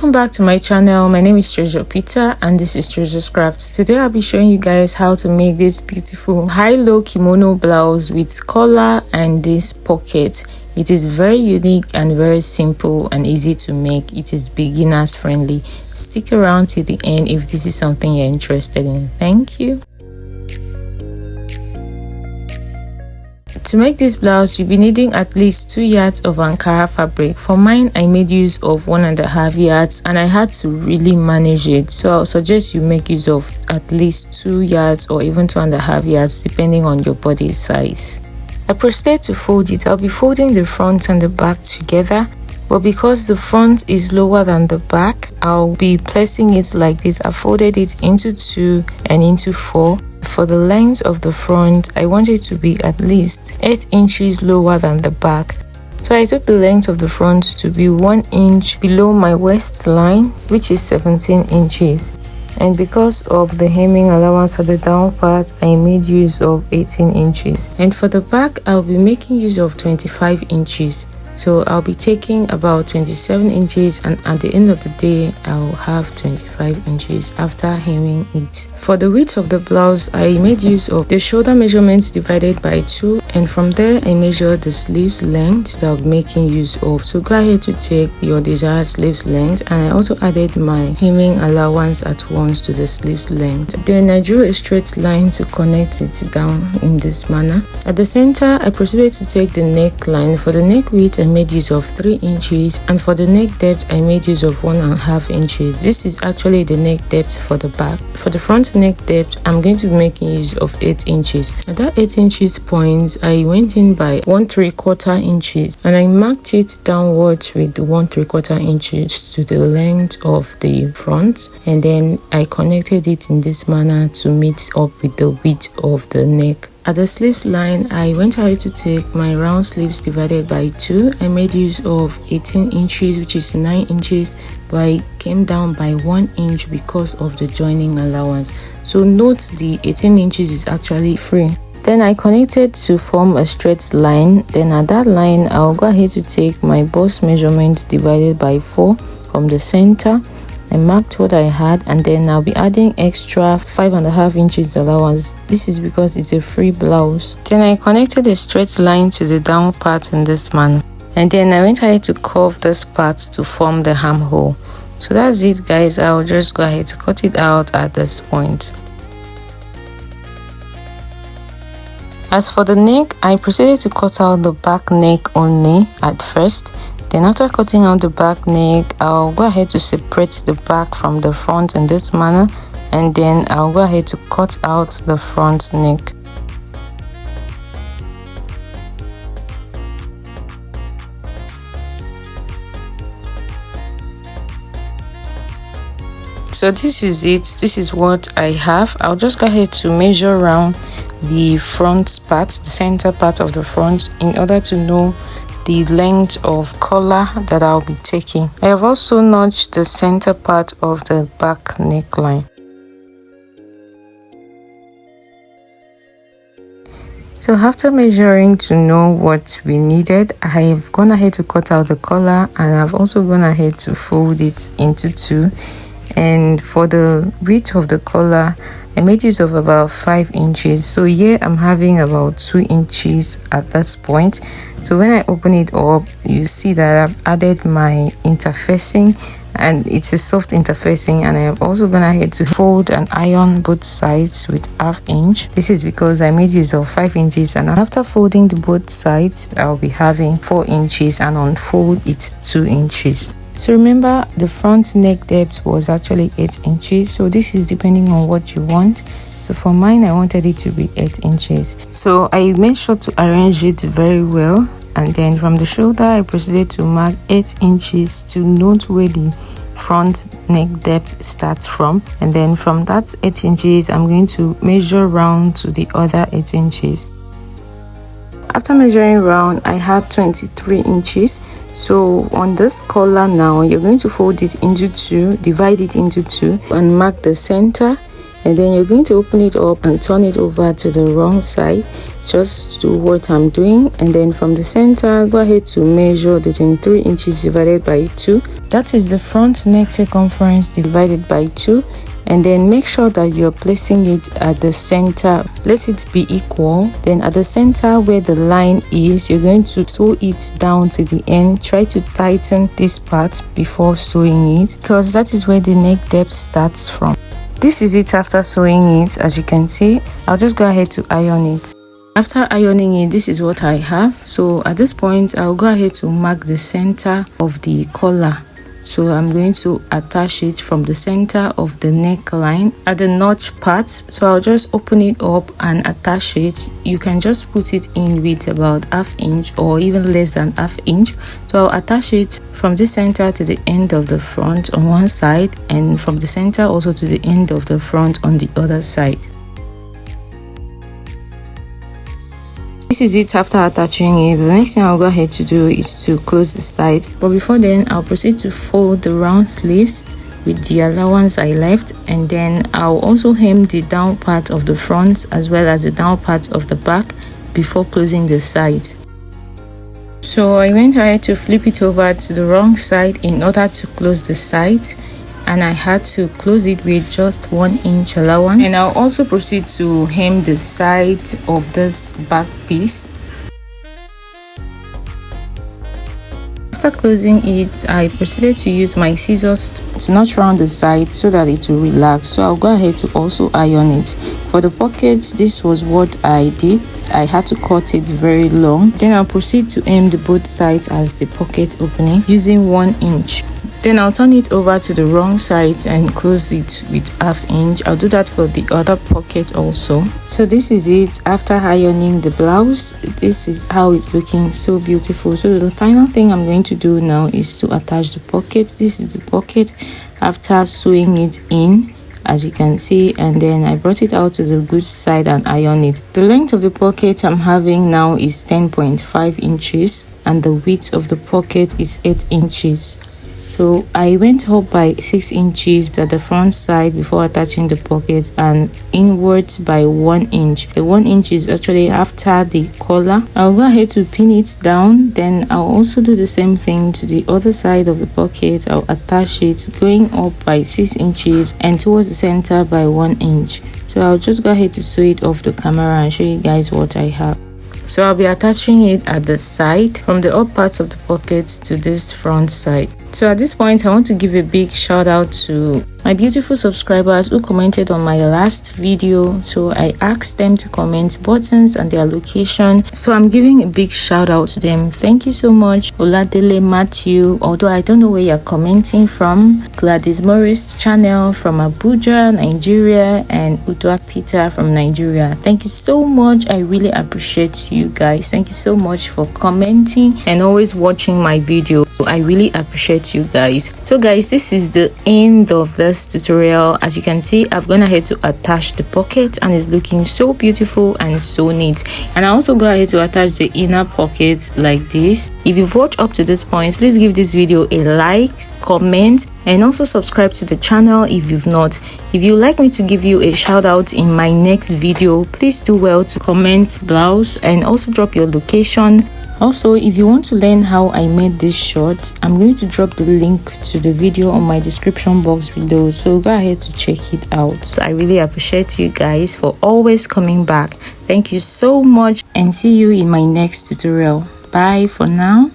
Welcome back to my channel. My name is Treasure Peter and this is Treasure's Crafts. Today I'll be showing you guys how to make this beautiful high-low kimono blouse with collar and this pocket. It is very unique and very simple and easy to make. It is beginners friendly. Stick around till the end if this is something you're interested in. Thank you. To make this blouse, you'll be needing at least 2 yards of Ankara fabric. For mine, I made use of 1.5 yards and I had to really manage it. So I'll suggest you make use of at least 2 yards or even 2.5 yards depending on your body size. I proceeded to fold it. I'll be folding the front and the back together. But because the front is lower than the back, I'll be placing it like this. I folded it into 2 and into 4. For the length of the front, I want it to be at least 8 inches lower than the back. So I took the length of the front to be 1 inch below my waistline, which is 17 inches. And because of the hemming allowance at the down part, I made use of 18 inches. And for the back, I'll be making use of 25 inches. So I'll be taking about 27 inches and at the end of the day I'll have 25 inches after hemming it. For the width of the blouse, I made use of the shoulder measurements divided by 2, and from there I measured the sleeves length that I'll be making use of. So go ahead to take your desired sleeves length, and I also added my hemming allowance at once to the sleeves length. Then I drew a straight line to connect it down in this manner. At the center, I proceeded to take the neckline. For the neck width, I made use of 3 inches, and for the neck depth I made use of 1.5 inches. This is actually the neck depth for the back. For the front neck depth, I'm going to be making use of 8 inches. At that 8 inches point, I went in by 1.75 inches and I marked it downwards with 1.75 inches to the length of the front, and then I connected it in this manner to meet up with the width of the neck. At the sleeves line, I went ahead to take my round sleeves divided by 2. I made use of 18 inches, which is 9 inches, but I came down by 1 inch because of the joining allowance. So note the 18 inches is actually free. Then I connected to form a straight line. Then at that line, I'll go ahead to take my bust measurement divided by 4 from the center. I marked what I had, and then I'll be adding extra 5.5 inches allowance. This is because it's a free blouse. Then I connected a straight line to the down part in this manner, and then I went ahead to curve this part to form the armhole. So that's it, guys. I'll just go ahead to cut it out at this point. As for the neck, I proceeded to cut out the back neck only at first. Then after cutting out the back neck, I'll go ahead to separate the back from the front in this manner, and then I'll go ahead to cut out the front neck. So this is it. This is what I have. I'll just go ahead to measure around the front part, the center part of the front, in order to know the length of collar that I'll be taking. I have also notched the center part of the back neckline. So after measuring to know what we needed, I have gone ahead to cut out the collar, and I've also gone ahead to fold it into 2. And for the width of the collar, I made use of about 5 inches. So here I'm having about 2 inches at this point. So when I open it up, you see that I've added my interfacing, and it's a soft interfacing, and I have also gone ahead to fold and iron both sides with 1/2 inch. This is because I made use of 5 inches, and after folding the both sides, I'll be having 4 inches, and unfold it 2 inches. So remember, the front neck depth was actually 8 inches, so this is depending on what you want. So for mine, I wanted it to be 8 inches. So I made sure to arrange it very well, and then from the shoulder, I proceeded to mark 8 inches to note where the front neck depth starts from, and then from that 8 inches, I'm going to measure round to the other 8 inches. After measuring round, I had 23 inches. So on this collar now, you're going to fold it into 2, divide it into 2, and mark the center and then you're going to open it up and turn it over to the wrong side. Just do what I'm doing, and then from the center go ahead to measure the 23 inches divided by 2. That is the front neck circumference divided by 2. And then make sure that you're placing it at the center. Let it be equal. Then at the center where the line is, you're going to sew it down to the end. Try to tighten this part before sewing it, because that is where the neck depth starts from. This is it after sewing it. As you can see, I'll just go ahead to iron it. After ironing it, this is what I have. So at this point, I'll go ahead to mark the center of the collar. So I'm going to attach it from the center of the neckline at the notch part. So I'll just open it up and attach it. You can just put it in with about ½ inch or even less than ½ inch. So I'll attach it from the center to the end of the front on one side, and from the center also to the end of the front on the other side. This is it after attaching it. The next thing I'll go ahead to do is to close the sides, but before then I'll proceed to fold the round sleeves with the allowance I left, and then I'll also hem the down part of the front as well as the down part of the back before closing the sides. So I went ahead to flip it over to the wrong side in order to close the sides, and I had to close it with just 1 inch allowance. And I'll also proceed to hem the side of this back piece. After closing it, I proceeded to use my scissors to notch around the side so that it will relax. So I'll go ahead to also iron it. For the pockets, this was what I did. I had to cut it very long. Then I'll proceed to hem the both sides as the pocket opening using 1 inch. Then I'll turn it over to the wrong side and close it with ½ inch. I'll do that for the other pocket also. So this is it after ironing the blouse. This is how it's looking, so beautiful. So the final thing I'm going to do now is to attach the pocket. This is the pocket after sewing it in, as you can see, and then I brought it out to the good side and iron it. The length of the pocket I'm having now is 10.5 inches and the width of the pocket is 8 inches. So I went up by 6 inches at the front side before attaching the pocket, and inwards by 1 inch. The 1 inch is actually after the collar. I'll go ahead to pin it down. Then I'll also do the same thing to the other side of the pocket. I'll attach it going up by 6 inches and towards the center by 1 inch. So I'll just go ahead to sew it off the camera and show you guys what I have. So I'll be attaching it at the side from the up parts of the pockets to this front side. So at this point, I want to give a big shout out to my beautiful subscribers who commented on my last video. So I asked them to comment buttons and their location. So I'm giving a big shout out to them. Thank you so much. Oladele Matthew, although I don't know where you're commenting from. Gladys Morris channel from Abuja, Nigeria, and Uduak Peter from Nigeria. Thank you so much. I really appreciate you guys. Thank you so much for commenting and always watching my video. So I really appreciate you guys. So guys, this is the end of this tutorial. As you can see, I've gone ahead to attach the pocket and it's looking so beautiful and so neat. And I also go ahead to attach the inner pocket like this. If you've watched up to this point, please give this video a like, comment, and also subscribe to the channel if you've not. If you'd like me to give you a shout out in my next video, please do well to comment blouse and also drop your location. Also, if you want to learn how I made this short, I'm going to drop the link to the video on my description box below, so go ahead to check it out. So I really appreciate you guys for always coming back. Thank you so much and see you in my next tutorial. Bye for now.